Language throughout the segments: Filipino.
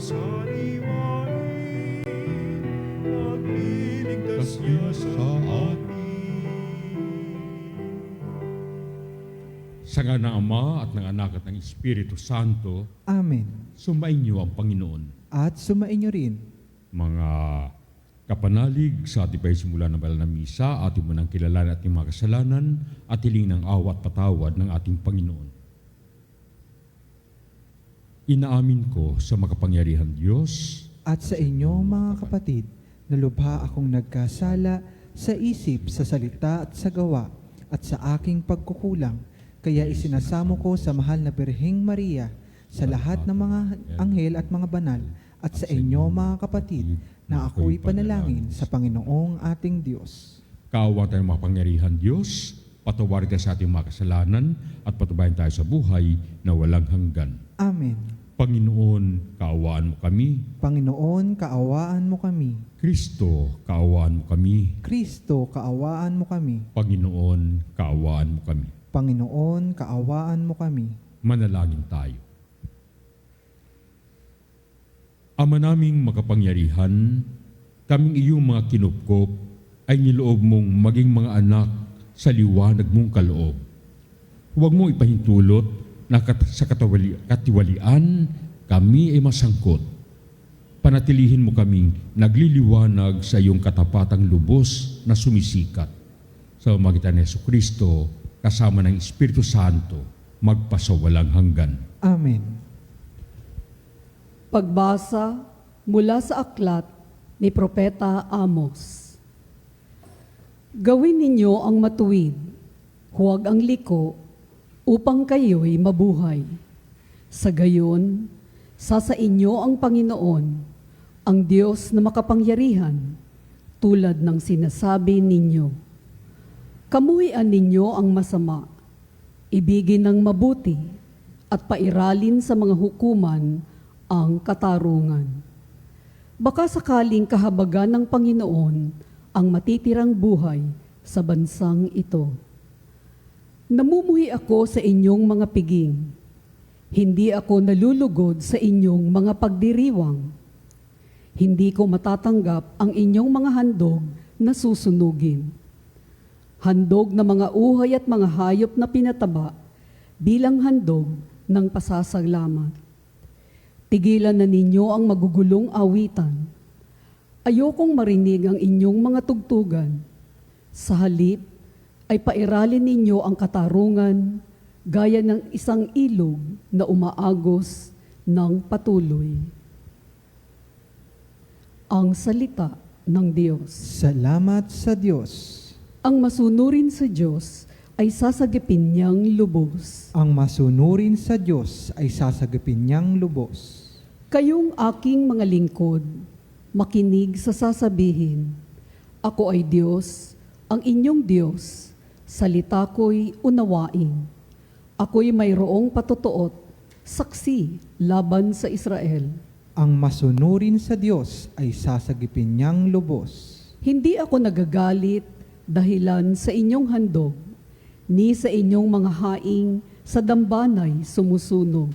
sariwain at iligtas niya sa atin. Sa ngala ng Ama at ng Anak at ng Espiritu Santo, Amen. sumainyo ang Panginoon. At sumainyo rin. Mga kapanalig sa ating pagsisimula ng banal na misa, ating munang kilalanin ating mga kasalanan at hiling ng awa at patawad ng ating Panginoon. Inaamin ko sa makapangyarihan Diyos At sa inyo, mga kapatid, na lubha akong nagkasala sa isip, sa salita at sa gawa, at sa aking pagkukulang. Kaya isinasamo ko sa mahal na Birheng Maria, sa lahat ng mga anghel at mga banal, at sa inyo, mga kapatid, na ako'y panalangin sa Panginoong ating Diyos. Kaawa tayong makapangyarihan Diyos, patawarin tayo sa ating mga kasalanan at patubayan tayo sa buhay na walang hanggan. Amen. Panginoon, kaawaan mo kami. Panginoon, kaawaan mo kami. Kristo, kaawaan mo kami. Kristo, kaawaan mo kami. Panginoon, kaawaan mo kami. Panginoon, kaawaan mo kami. Manalangin tayo. Ama naming makapangyarihan, kaming iyong mga kinupkop ay niloob mong maging mga anak sa liwanag mong kaloob. Huwag mong ipahintulot na sa katiwalian kami ay masangkot. Panatilihin mo kaming nagliliwanag sa iyong katapatang lubos na sumisikat. Sa pamamagitan ni Jesucristo, kasama ng Espiritu Santo, magpasawalang hanggan. Amen. Pagbasa mula sa aklat ni Propeta Amos. Gawin ninyo ang matuwid, huwag ang liko, upang kayo'y mabuhay. Sa gayon, sa inyo ang Panginoon, ang Diyos na makapangyarihan, tulad ng sinasabi ninyo. Kamuhian ninyo ang masama, ibigin ng mabuti, at pairalin sa mga hukuman ang katarungan. Baka sakaling kahabagan ng Panginoon ang matitirang buhay sa bansang ito. Namumuhi ako sa inyong mga piging. Hindi ako nalulugod sa inyong mga pagdiriwang. Hindi ko matatanggap ang inyong mga handog na susunugin. Handog na mga uhay at mga hayop na pinataba bilang handog ng pasasalamat. Tigilan na ninyo ang magugulong awitan. Ayokong marinig ang inyong mga tugtugan. Sa halip ay pairalin ninyo ang katarungan gaya ng isang ilog na umaagos ng patuloy. Ang salita ng Diyos. Salamat sa Diyos. Ang masunurin sa Diyos ay sasagipin niyang lubos. Ang masunurin sa Diyos ay sasagipin niyang lubos. Kayong aking mga lingkod, makinig sa sasabihin. Ako ay Diyos, ang inyong Diyos, salita ko'y unawain. Ako'y mayroong patutuot, saksi laban sa Israel. Ang masunurin sa Diyos ay sasagipin niyang lubos. Hindi ako nagagalit dahilan sa inyong handog, ni sa inyong mga haing sa dambanay sumusunog.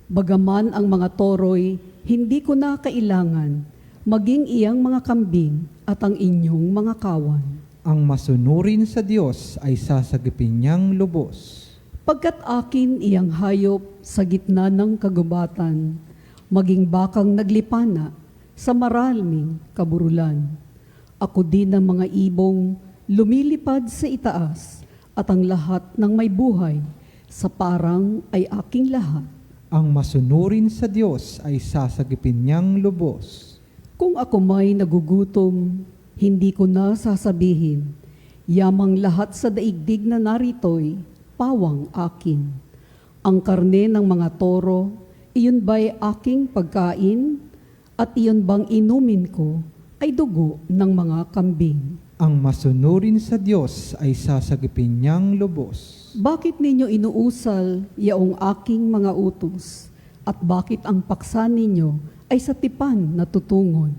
Bagaman ang mga toro'y hindi ko na kailangan, maging iyang mga kambing at ang inyong mga kawan. Ang masunurin sa Diyos ay sasagipin niyang lubos. Pagkat akin iyang hayop sa gitna ng kagubatan, maging bakang naglipana sa maraming kaburulan. Ako din ang mga ibong lumilipad sa itaas, at ang lahat ng may buhay sa parang ay aking lahat. Ang masunurin sa Diyos ay sasagipin niyang lubos. Kung ako may nagugutom, hindi ko na sasabihin, yamang lahat sa daigdig na narito'y pawang akin. Ang karne ng mga toro, iyon ba'y aking pagkain? At iyon bang inumin ko ay dugo ng mga kambing? Ang masunurin sa Diyos ay sasagipin niyang lubos. Bakit ninyo inuusal yaong aking mga utos? At bakit ang paksa ninyo ay sa tipan natutungon?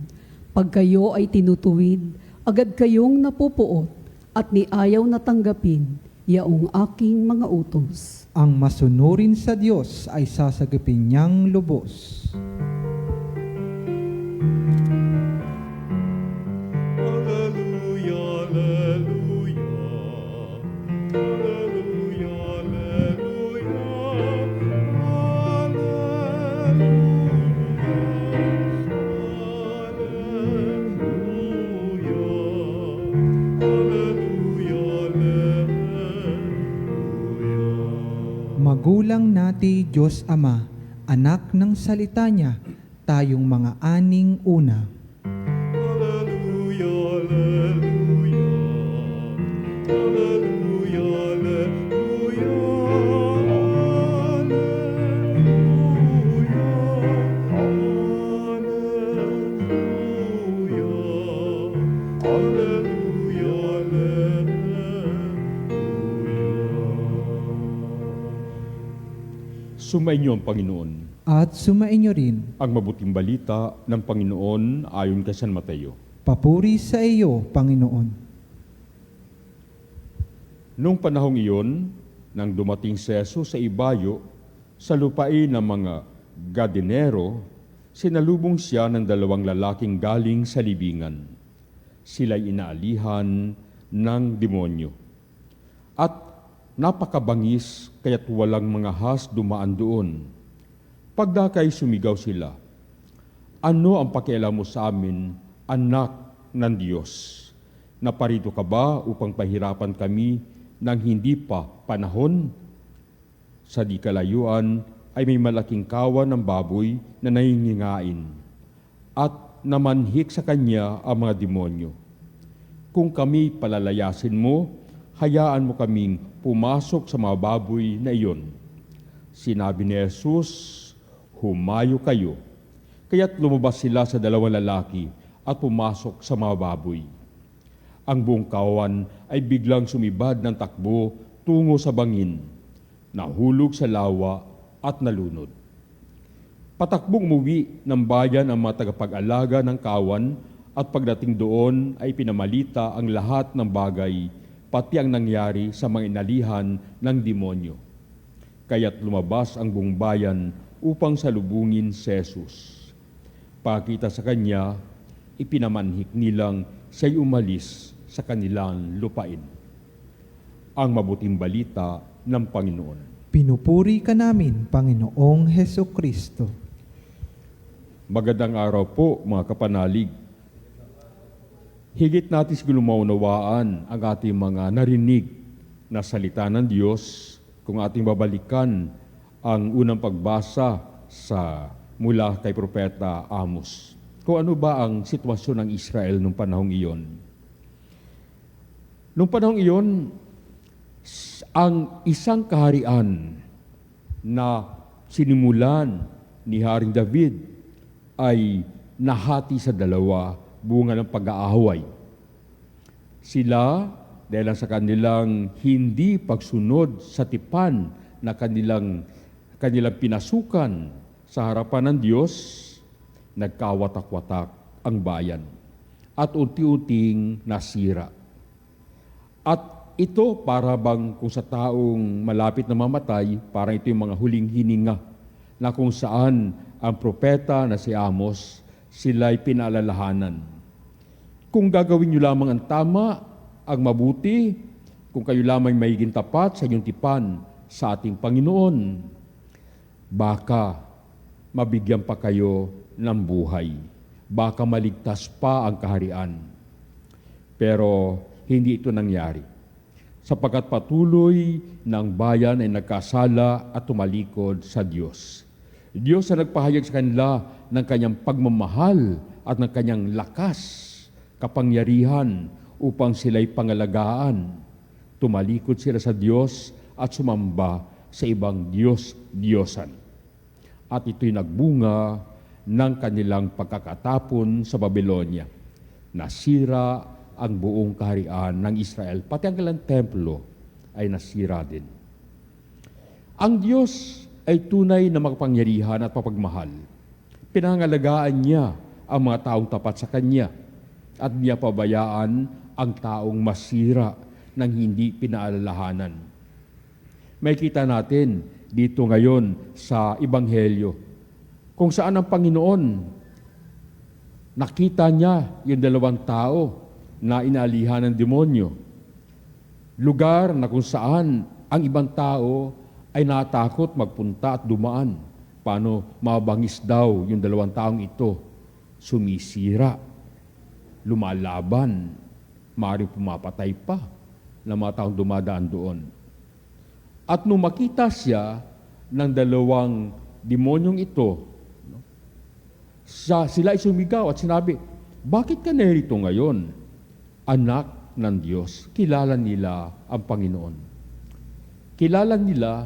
Pag kayo ay tinutuwid, agad kayong napupuot at ni ayaw na tanggapin yaong aking mga utos. Ang masunurin sa Diyos ay sasagipin niyang lubos. magulang nati Diyos Ama, anak ng salita niya, tayong mga aning una. Alleluia, alleluia. Alleluia, alleluia. Alleluia. Alleluia, alleluia. Sumainyo ang Panginoon. At sumainyo rin, Ang mabuting balita ng Panginoon ayon kay San Mateo. papuri sa iyo, Panginoon. Noong panahong iyon, nang dumating si Jesus sa ibayo, sa lupain ng mga Gadenero, sinalubong siya ng dalawang lalaking galing sa libingan. Sila'y inaalihan ng demonyo. At napakabangis kaya't walang mga has dumaan doon. Pagdakay sumigaw sila, "Ano ang pakialam mo sa amin, anak ng Diyos? Naparito ka ba upang pahirapan kami ng hindi pa panahon?" Sa di kalayuan ay may malaking kawan ng baboy na nahingingain at namanhik sa kanya ang mga demonyo. "Kung kami palalayasin mo, hayaan mo kaming pumasok sa mga baboy na iyon." Sinabi ni Jesus, "Humayo kayo." Kaya't lumabas sila sa dalawang lalaki at pumasok sa mga baboy. Ang buong kawan ay biglang sumibad ng takbo tungo sa bangin, nahulog sa lawa at nalunod. Patakbong umuwi ng bayan ang mga tagapag-alaga ng kawan at pagdating doon ay pinamalita ang lahat ng bagay, pati ang nangyari sa mga inalihan ng demonyo. Kaya't lumabas ang buong bayan upang salubungin si Jesus. Pakita sa kanya, ipinamanhik nilang siya'y umalis sa kanilang lupain. Ang mabuting balita ng Panginoon. Pinupuri ka namin, Panginoong Heso Kristo. Magandang araw po mga kapanalig. Higit natin siguro maunawaan ang ating mga narinig na salita ng Diyos kung ating babalikan ang unang pagbasa mula kay Propeta Amos. Kung ano ba ang sitwasyon ng Israel nung panahong iyon. Nung panahong iyon, ang isang kaharian na sinimulan ni Haring David ay nahati sa dalawa, bunga ng pag-aaway. Sila, dahil sa kanilang hindi pagsunod sa tipan na kanilang pinasukan sa harapan ng Diyos, nagkawatak-watak ang bayan at unti-unting nasira. At ito para bang kung sa taong malapit na mamatay, parang ito yung mga huling hininga na kung saan ang propeta na si Amos, sila'y pinaalalahanan. Kung gagawin niyo lamang ang tama, ang mabuti, kung kayo lamang magiging tapat sa inyong tipan sa ating Panginoon, baka mabigyan pa kayo ng buhay. Baka maligtas pa ang kaharian. Pero hindi ito nangyari. Sapagkat patuloy ng bayan ay nagkasala at tumalikod sa Diyos. Diyos na nagpahayag sa kanila ng kanyang pagmamahal at ng kanyang lakas, kapangyarihan upang sila'y pangalagaan. Tumalikod sila sa Diyos at sumamba sa ibang Diyos-Diyosan. At ito'y nagbunga ng kanilang pagkakatapon sa Babylonia. Nasira ang buong kaharian ng Israel, pati ang kanilang templo ay nasira din. Ang Diyos ay tunay na makapangyarihan at mapagmahal. Pinangalagaan niya ang mga taong tapat sa Kanya at niya pabayaan ang taong masira ng hindi pinaalalahanan. May kita natin dito ngayon sa Ebanghelyo kung saan ang Panginoon nakita niya yung dalawang tao na inaalihan ng demonyo. Lugar na kung saan ang ibang tao ay natakot magpunta at dumaan. Paano mabangis daw yung dalawang taong ito? Sumisira, lumalaban, maaaring pumapatay pa ng mga taong dumadaan doon. At nung makita siya ng dalawang demonyong ito, sila ay sumigaw at sinabi, bakit ka narito ngayon? Anak ng Diyos. Kilala nila ang Panginoon. Kilala nila,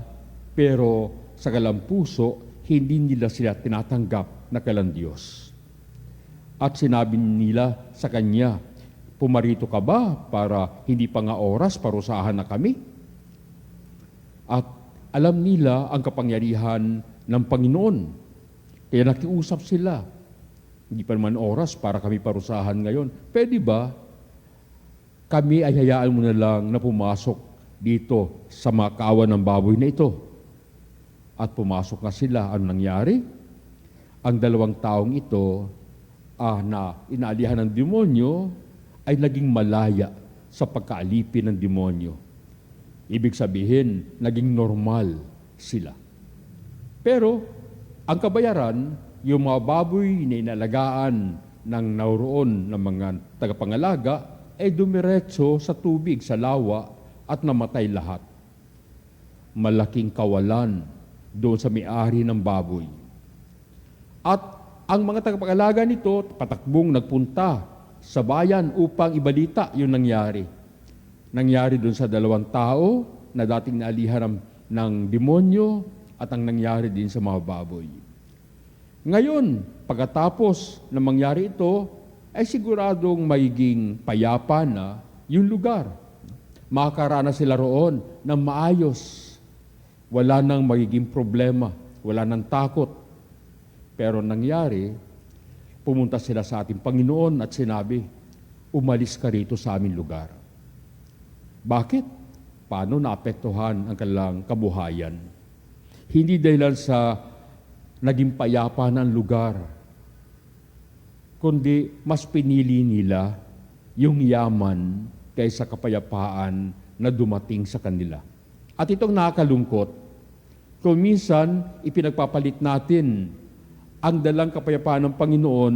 pero sa kalampuso, hindi nila sila tinatanggap na kailan Diyos. At sinabi nila sa Kanya, pumarito ka ba para hindi pa nga oras parusahan na kami? At alam nila ang kapangyarihan ng Panginoon. Kaya nakiusap sila. Hindi pa naman oras para kami parusahan ngayon. Pwede ba kami ay hayaan mo na lang na pumasok dito sa mga kaawan ng baboy na ito? At pumasok nga sila. Ano nangyari? Ang dalawang taong ito na inaalihan ng demonyo ay naging malaya sa pagkaalipin ng demonyo. Ibig sabihin, naging normal sila. Pero, ang kabayaran, yung mga baboy na inalagaan ng nauroon ng mga tagapangalaga, ay dumiretso sa tubig, sa lawa, at namatay lahat. Malaking kawalan doon sa may-ari ng baboy. At ang mga tagapangalaga nito, patakbong nagpunta sa bayan upang ibalita yung nangyari. Nangyari doon sa dalawang tao na dating naalihan ng demonyo at ang nangyari din sa mga baboy. Ngayon, pagkatapos na mangyari ito, ay siguradong magiging payapa na yung lugar. Makakaranas sila roon ng maayos. Wala nang magiging problema, wala nang takot. Pero nangyari, pumunta sila sa ating Panginoon at sinabi, umalis ka rito sa aming lugar. Bakit? Paano naapektuhan ang kanilang kabuhayan? Hindi dahil sa naging payapa na ang lugar, kundi mas pinili nila yung yaman kaysa kapayapaan na dumating sa kanila. At itong nakakalungkot, kung minsan ipinagpapalit natin ang dalang kapayapaan ng Panginoon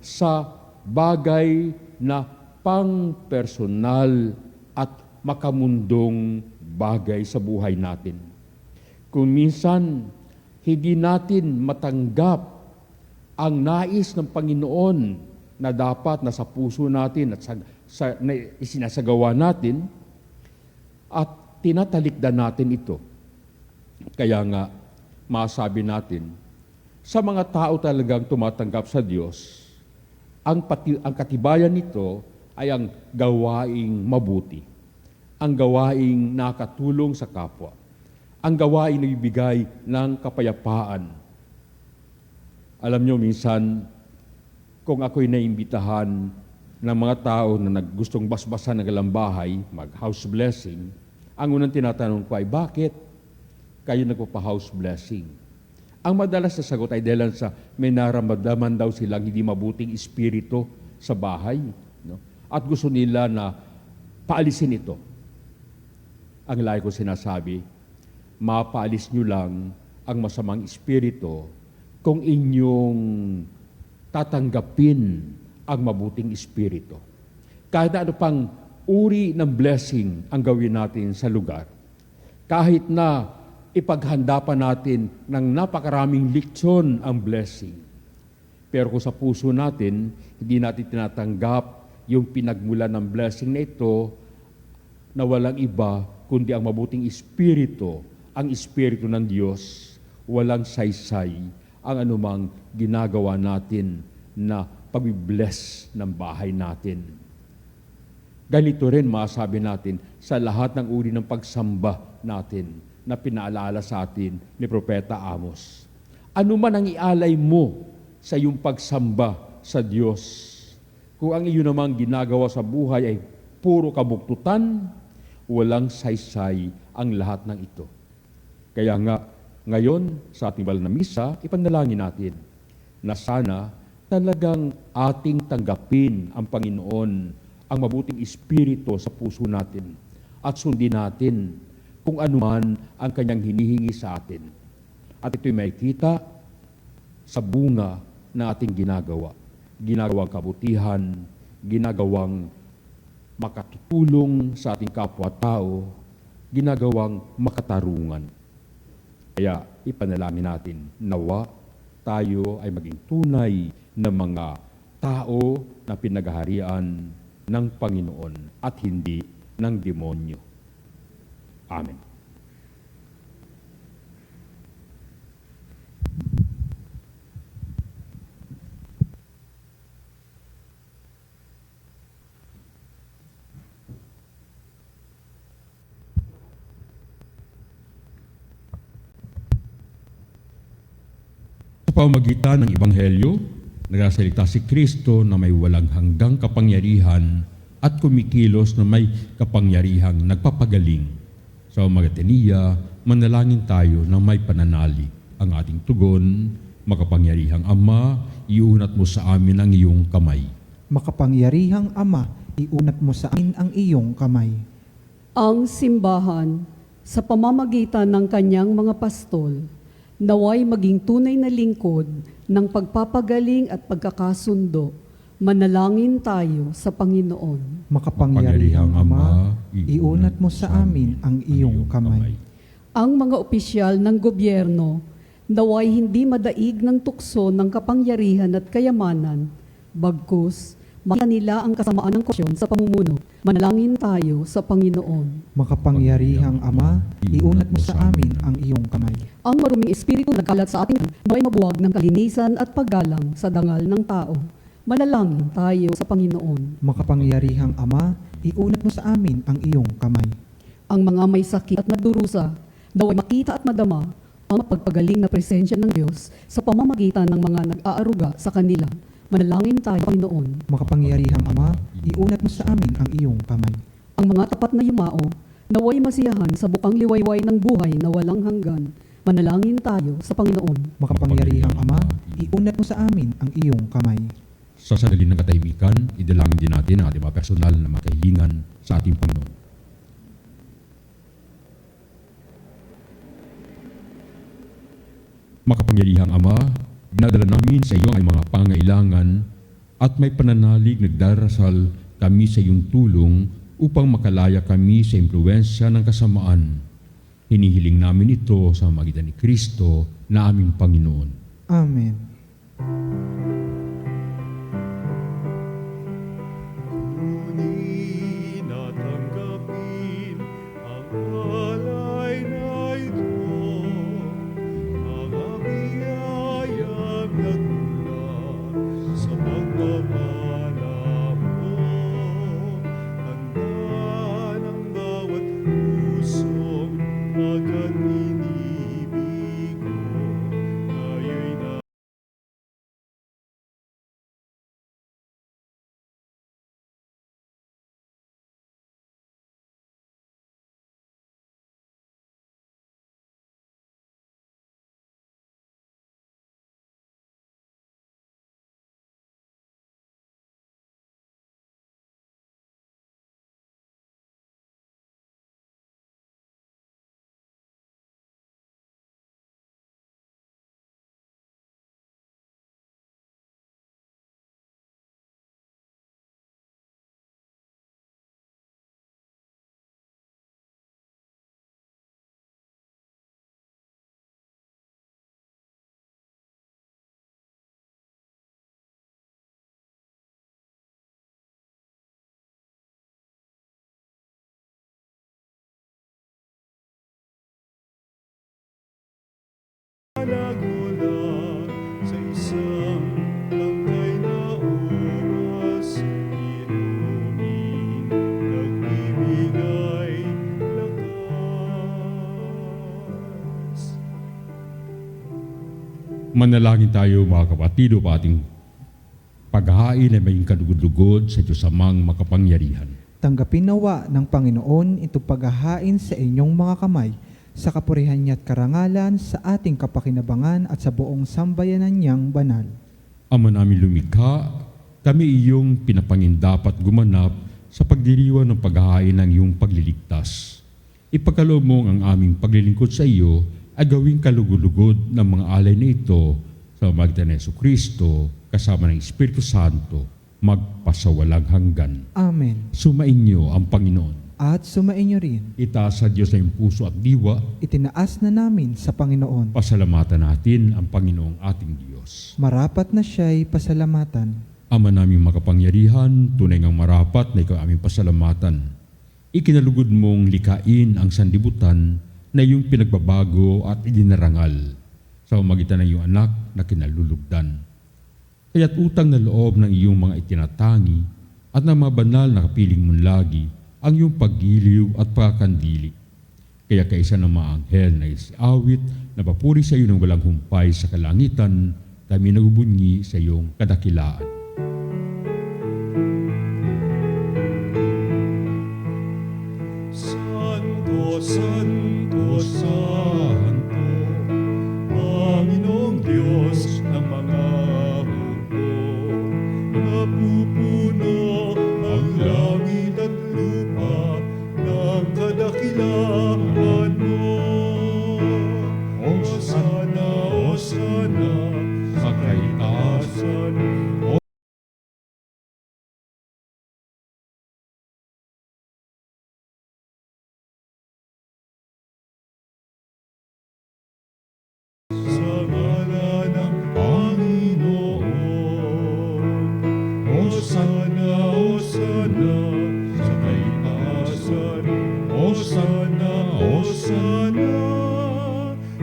sa bagay na pang-personal at makamundong bagay sa buhay natin. Kung minsan hindi natin matanggap ang nais ng Panginoon na dapat nasa puso natin at na isinasagawa natin, at tinatalikdan natin ito. Kaya nga, masabi natin, sa mga tao talagang tumatanggap sa Diyos, ang katibayan nito ay ang gawaing mabuti, ang gawaing nakatulong sa kapwa, ang gawain na ibigay ng kapayapaan. Alam nyo, minsan, kung ako'y naimbitahan ng mga tao na gustong basbasan ng galang bahay, mag-house blessing, ang unang tinatanong ko ay, bakit kayo nagpapa-house blessing? Ang madalas na sagot ay dahil sa may naramdaman daw silang hindi mabuting espiritu sa bahay. No? At gusto nila na paalisin ito. Ang lagi ko sinasabi, mapaalis nyo lang ang masamang espiritu kung inyong tatanggapin ang mabuting espiritu. Kahit ano pang uri ng blessing ang gawin natin sa lugar, kahit na ipaghanda pa natin ng napakaraming leksyon ang blessing, pero kung sa puso natin, hindi natin tinatanggap yung pinagmulan ng blessing na ito, na walang iba kundi ang mabuting espiritu, ang espiritu ng Diyos, walang saysay ang anumang ginagawa natin na pag-bless ng bahay natin. Ganito rin masabi natin sa lahat ng uri ng pagsamba natin na pinaalala sa atin ni Propeta Amos. Ano man ang ialay mo sa iyong pagsamba sa Diyos, kung ang iyo namang ginagawa sa buhay ay puro kabuktutan, walang saysay ang lahat ng ito. Kaya nga, ngayon, sa ating banal na misa, ipanalangin natin na sana talagang ating tanggapin ang Panginoon, ang mabuting espiritu sa puso natin, at sundin natin kung anuman ang Kanyang hinihingi sa atin. At ito'y makikita sa bunga na ating ginagawa. Ginagawang kabutihan, ginagawang makatutulong sa ating kapwa-tao, ginagawang makatarungan. Kaya ipanalangin natin, nawa tayo ay maging tunay na mga tao na pinaghaharian ng Panginoon at hindi ng demonyo. Amen. Sa pamamagitan ng Ebanghelyo, nagsasalita si Kristo na may walang hanggang kapangyarihan at kumikilos na may kapangyarihang nagpapagaling. Sa pamamagitan niya, manalangin tayo na may pananalig. Ang ating tugon, makapangyarihang Ama, iunat mo sa amin ang iyong kamay. Makapangyarihang Ama, iunat mo sa amin ang iyong kamay. Ang simbahan, sa pamamagitan ng kanyang mga pastol, naway maging tunay na lingkod ng pagpapagaling at pagkakasundo. Manalangin tayo sa Panginoon. Makapangyarihang Ama, iunat mo sa amin ang iyong kamay. Ang mga opisyal ng gobyerno, naway hindi madaig ng tukso ng kapangyarihan at kayamanan, bagkus, makita nila ang kasamaan ng korupsyon sa pamumuno. Manalangin tayo sa Panginoon. Makapangyarihang Ama, iunat mo sa amin ang iyong kamay. Ang maruming espiritu na nagkalat sa ating naway mabuwag ng kalinisan at paggalang sa dangal ng tao. Manalangin tayo sa Panginoon. Makapangyarihang Ama, iunat mo sa amin ang iyong kamay. Ang mga may sakit at nagdurusa, naway makita at madama ang pagpagaling na presensya ng Diyos sa pamamagitan ng mga nag-aaruga sa kanila. Manalangin tayo, Panginoon. Makapangyarihang Ama, iunat mo sa amin ang iyong kamay. Ang mga tapat na yumao, naway masiyahan sa bukang liwayway ng buhay na walang hanggan. Manalangin tayo sa Panginoon. Makapangyarihang Ama, iunat mo sa amin ang iyong kamay. Sa sandali ng katahimikan, idalangin din natin ang ating mga personal na mga kahilingan sa ating Panginoon. Makapangyarihang Ama, dinadala namin sa iyo ang mga pangailangan at may pananalig nagdarasal kami sa iyong tulong upang makalaya kami sa impluensya ng kasamaan. Hinihiling namin ito sa magitan ni Kristo na aming Panginoon. Amen. Kunin at tanggapin ang alay na ito, mga biyayang nagmula sa pagmamana mo. Handa ng bawat pusong agad inibig ko, ngayon na nagmula sa isang langkay na oras, iruming nagbibigay lakas. Manalangin tayo mga kapatid o ating paghahain ay maging kalugod-lugod sa Diyos Amang makapangyarihan. Tanggapin nawa ng Panginoon ito paghahain sa inyong mga kamay, sa kapurihan niya at karangalan, sa ating kapakinabangan at sa buong sambayanan niyang banal. Ama namin lumikha, kami iyong pinapangin dapat gumanap sa pagdiriwang ng paghahain ng iyong pagliligtas. Ipagkaloob mo ang aming paglilingkod sa iyo ay gawing kalugod-lugod ng mga alay na ito sa pamamagitan ni Jesucristo kasama ng Espiritu Santo magpasawalang hanggan. Amen. Sumainyo ang Panginoon. at sumainyo rin. Itaas sa Diyos na iyong puso at diwa. Itinaas na namin sa Panginoon. Pasalamatan natin ang Panginoong ating Diyos. Marapat na siya'y pasalamatan. Ama naming makapangyarihan, tunay ngang marapat na ikaw aming pasalamatan. Ikinalugod mong likain ang sanlibutan na iyong pinagbabago at idinarangal sa pamamagitan ng iyong anak na kinalulugdan. Kaya't utang na loob ng iyong mga itinatangi at ng mga banal na kapiling mong lagi ang iyong paggiliw at pagkandili. Kaya kaisa ng mga anghel na isiawit na papuri sa iyo ng walang humpay sa kalangitan, kami nagbubunyi sa iyong kadakilaan. Santo, Santo, Santo, Panginoong Diyos ng mga hukbo. Napupuno ang langit at lupa ng kadakilaan mo. Hosana, Hosana, sa kaitaasan. Sa ngalan ng Panginoon. Hosana, Hosana, sa kaitaasan. Hosana, Hosana,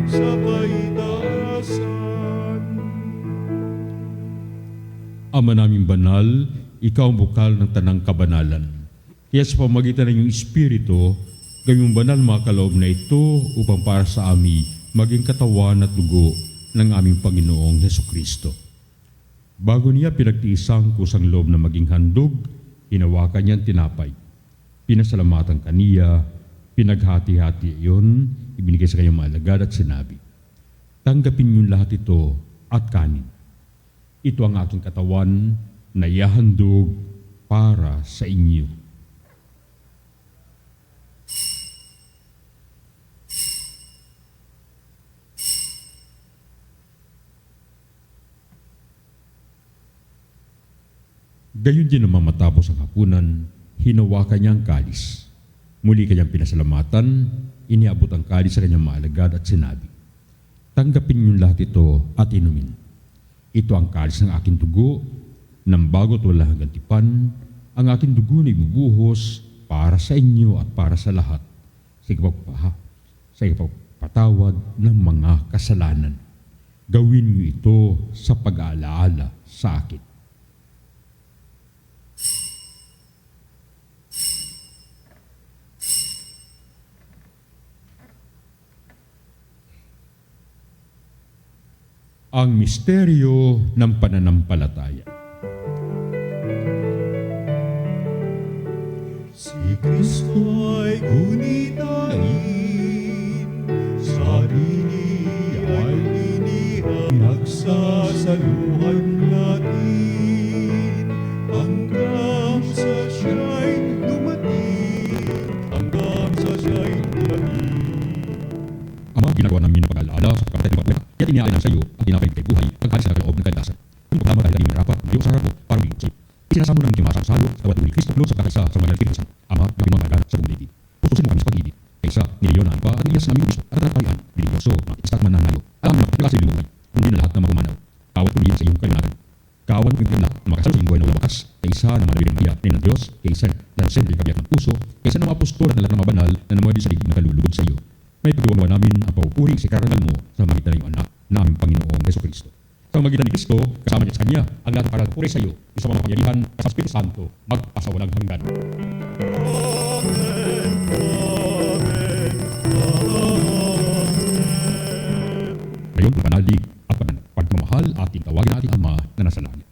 sa kaitaasan. Ama naming banal, ikaw ang bukal ng tanang kabanalan. Kaya sa pamagitan ng iyong Espiritu, gawing banal mga kaloob na ito upang para sa amin maging katawan at dugo ng aming Panginoong Hesukristo. Bago niya pinagtiisang kusang loob na maging handog, hinawakan niya ang tinapay. Pinasalamatan kaniya, pinaghati-hati iyon, ibinigay sa kanyang mga alagad at sinabi, "Tanggapin niyong lahat ito at kanin. Ito ang aking katawan na ihahandog para sa inyo." Gayon din naman matapos ang hapunan, hinawakan niya ang kalis. Muli kanyang pinasalamatan, iniabot ang kalis sa kanyang mga alagad at sinabi, "Tanggapin niyong lahat ito at inumin. Ito ang kalis ng aking dugo, ng bago't wala hanggang tipan, ang aking dugo na ibubuhos para sa inyo at para sa lahat, sa ipagpatawad ng mga kasalanan. Gawin niyo ito sa pag-aalaala sa akin." Ang misteryo ng pananampalataya. Si Kristo ay gunitain, sarili ay inihang, nagsasaluhan natin, hanggang sa siya'y dumating, hanggang sa siya'y dumating. Ama, ginagawa namin ng pag-aalaala sa pagkamatay, kaya iniaalay sa iyo ang tinapay kay buhay, ang kalis na kaloob ng kalikasan. Kung programa tayo laging marapat, Diyos sa harap mo, para maging sa'yo. Isinasamo namin kimasang salo sa kawat ni Kristo Plo sa kakasa sa mga nalipirisan. Ama, gawin mo ang alaga sa buong ligid. Putusin mo kami sa pag-ibig. Kaysa, niliyon na iba at niyas namin gusto at tatapayaan, biligyoso, mga istak mananayo. Alam mo, pagkasa yung buhay, hindi na lahat na mapumanaw. Kawat tulihin sa iyong kalimangan. Kawan mo yung lahat na makasalo sa iyong buhay na walang wakas. Kaysa na manabili ng hiya ng Diyos, kaysa na send yung kabiyak ng puso, kaysa na mga apostol at lahat ng mga banal na namadi sa ligid na kalulugod sa iyo. May pagdiwang namin ang papupuri sa karangal mo sa magitan ng iyong anak, naming Panginoong Hesukristo. Sa magitan ni Kristo, kasama niya sa Kanya, ang lahat ng para puri sa iyo, isa mga pangyarihan sa Espiritu Santo, magpasawalang hanggan. Ngayon, panalig at pagmamahal ating tawagin ating Ama na nasa langit.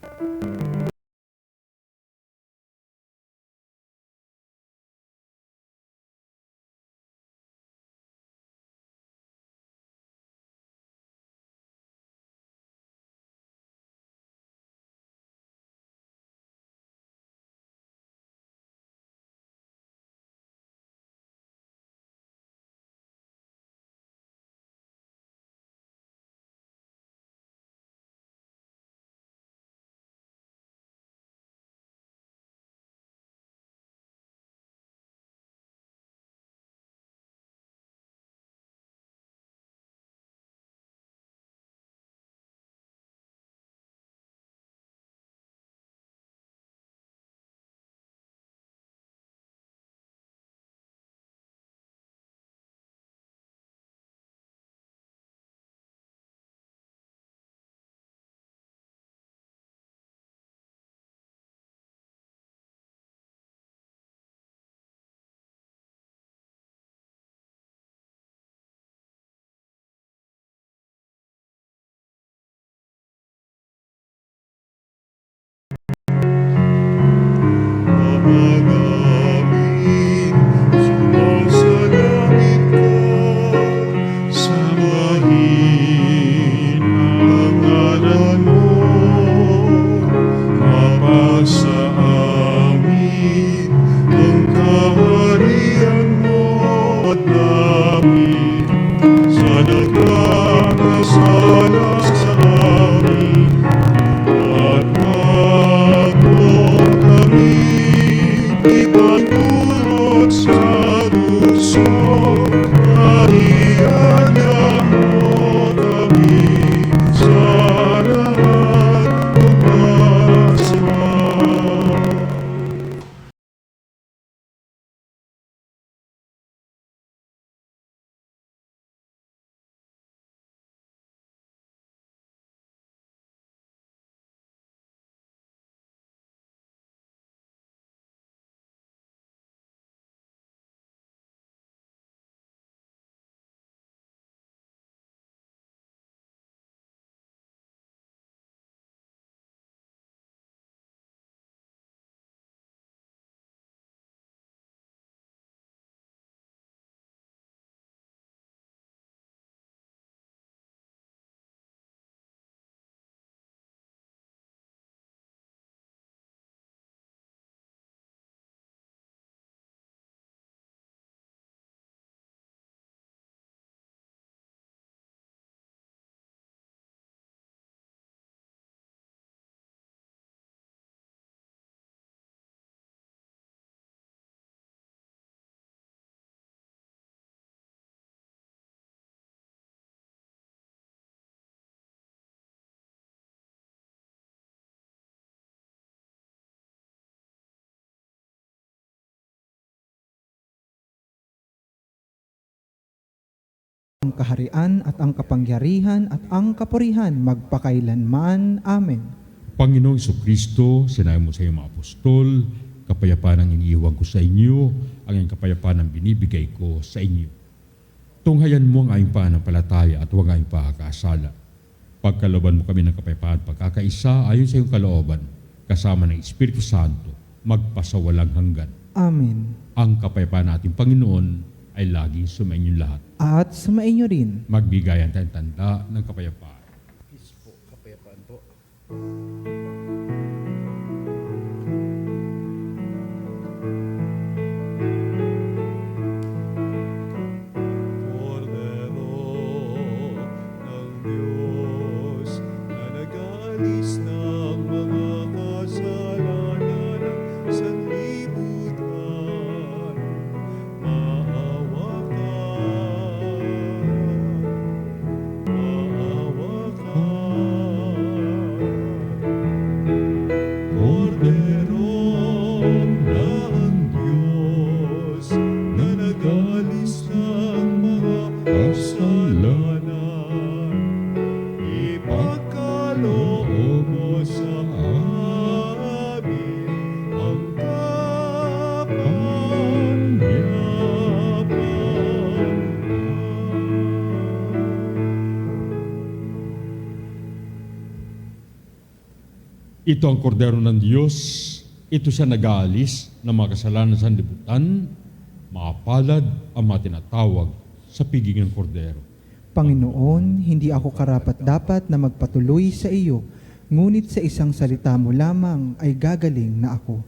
amin. Sa nagkakasala sa amin, at wag mo kami ipagdulot sa tukso. Kahiyayan mo kami sa lahat ng masama. Ang kaharian at ang kapangyarihan at ang kapurihan magpakailanman. Amen. Panginoong Kristo, sinabi mo sa iyong mga apostol, kapayapaan ang iniiwan ko sa inyo, ang iyong kapayapaan ang binibigay ko sa inyo. Tunghayan mo ang aming pananampalataya at huwag aming pakakasala. Pagkalooban mo kami ng kapayapaan at pagkakaisa ayon sa iyong kalooban, kasama ng Espiritu Santo, magpasawalang hanggan. Amen. Ang kapayapaan nating Panginoon ay laging sumainyo lahat. At sumainyo rin. Magbigayan tayong tanda ng kapayapaan. Kordero ng Diyos na nag-aalis ng mga kasalanan ng sanlibutan, maawa ka, maawa ka. Kordero ng Diyos na nag-aalis ng mga kasalanan, ipagkaloob mo sa amin ang Ito ang kordero ng Diyos. Ito siya nag-aalis ng mga kasalanan sa sanlibutan. Mapalad ang mga tinatawag sa piging ng kordero. Panginoon, hindi ako karapat-dapat na magpatuloy sa iyo, ngunit sa isang salita mo lamang ay gagaling na ako.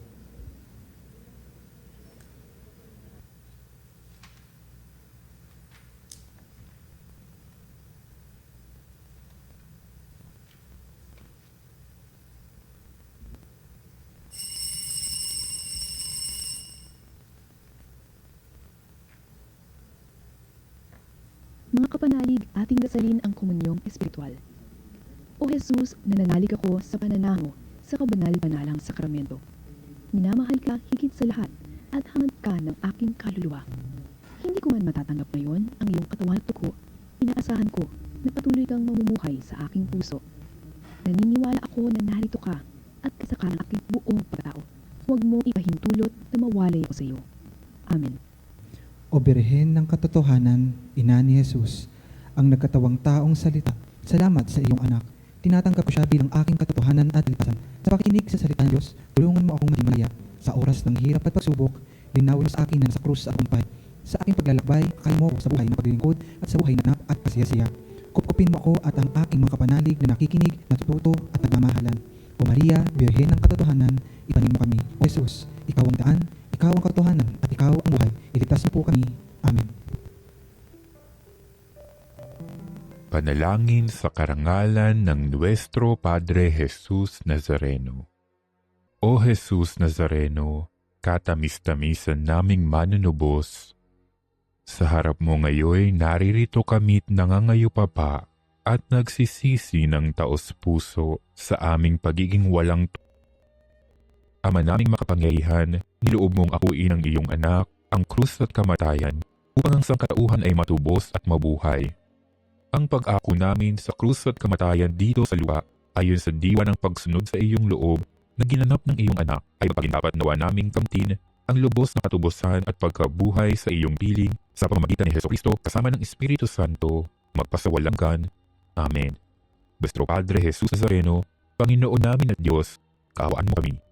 Mga kapanalig, ating dasalin ang komunyong espiritual. O Jesus, nananalig ako sa pananaw sa kabanal-banalang sakramento. Minamahal ka higit sa lahat at hangad ka ng aking kaluluwa. Hindi ko man matatanggap ngayon ang iyong katawan at dugo, inaasahan ko na patuloy kang mamumuhay sa aking puso. Naniniwala ako na narito ka at kasaka ng aking buong pagkatao. Huwag mong ipahintulot na mawalay ako sa iyo. Amen. O Birhen ng katotohanan, Ina ni Jesus, ang nagkatawang taong salita, salamat sa iyong anak. Tinatanggap ko siya bilang aking katotohanan at lipasan. Sa pakikinig sa salita ng Diyos, tulungan mo akong maging malaya. Sa oras ng hirap at pagsubok, linawin mo sa akin na nasa krus sa akumpay. Sa aking paglalakbay, kakay mo ako sa buhay na paglilingkod at sa buhay na ganap at kasiyasiya. Kupkupin mo ako at ang aking mga kapanalig na nakikinig, natututo at nagmamahalan. O Maria, Birhen ng katotohanan, ipanin mo kami. O Jesus, ikaw ang daan, ikaw ang katotohanan at ikaw ang buhay. Iligtas mo po kami. Amen. Panalangin sa karangalan ng Nuestro Padre Jesus Nazareno. O Jesus Nazareno, katamis-tamisan naming manunubos, sa harap mo ngayoy naririto kami't nangangayupapa at nagsisisi ng taos-puso sa aming pagiging walang Ama naming makapangyarihan, niloob mong akuin ang iyong anak, ang krus at kamatayan, upang ang sangkatauhan ay matubos at mabuhay. Ang pag-ako namin sa krus at kamatayan dito sa lupa, ayon sa diwa ng pagsunod sa iyong loob, na ginanap ng iyong anak, ay mapagdapat nawa naming kamtin ang lubos na katubusan at pagkabuhay sa iyong piling sa pamamagitan ni Hesukristo kasama ng Espiritu Santo, magpasawalang. Amen. Nuestro Padre Jesus Nazareno, Panginoon namin at Diyos, kaawaan mo kami.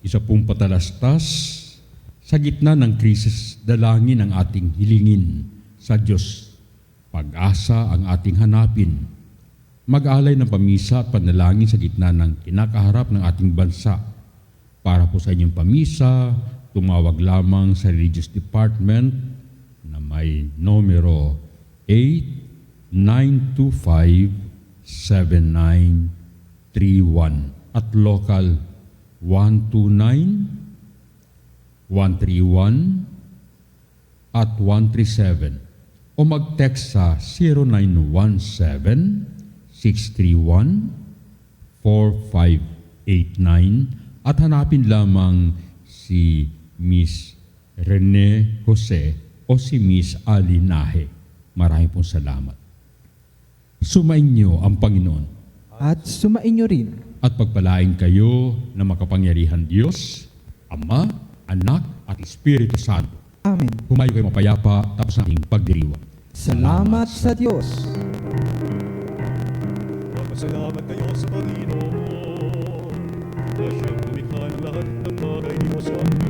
Isa pong patalastas sa gitna ng krisis, dalangin ang ating hilingin sa Diyos. Pag-asa ang ating hanapin. Mag-alay ng pamisa at panalangin sa gitna ng kinakaharap ng ating bansa. Para po sa inyong pamisa, tumawag lamang sa Religious Department na may numero 8925-7931 at local 129-131 at 137 o mag-text sa 0917-631-4589 at hanapin lamang si Miss Rene Jose o si Miss Alinahe. Maraming pong salamat. Sumainyo ang Panginoon. At sumainyo rin. At pagpalain kayo ng makapangyarihan Diyos, Ama, Anak, at Espiritu Santo. Amen. Humayo kayo mapayapa tapos ng ating pagdiriwang. Salamat sa Diyos. Magpasalamat kayo sa Panginoon na siyang lumikha ng lahat ng bagay ni Diyos ang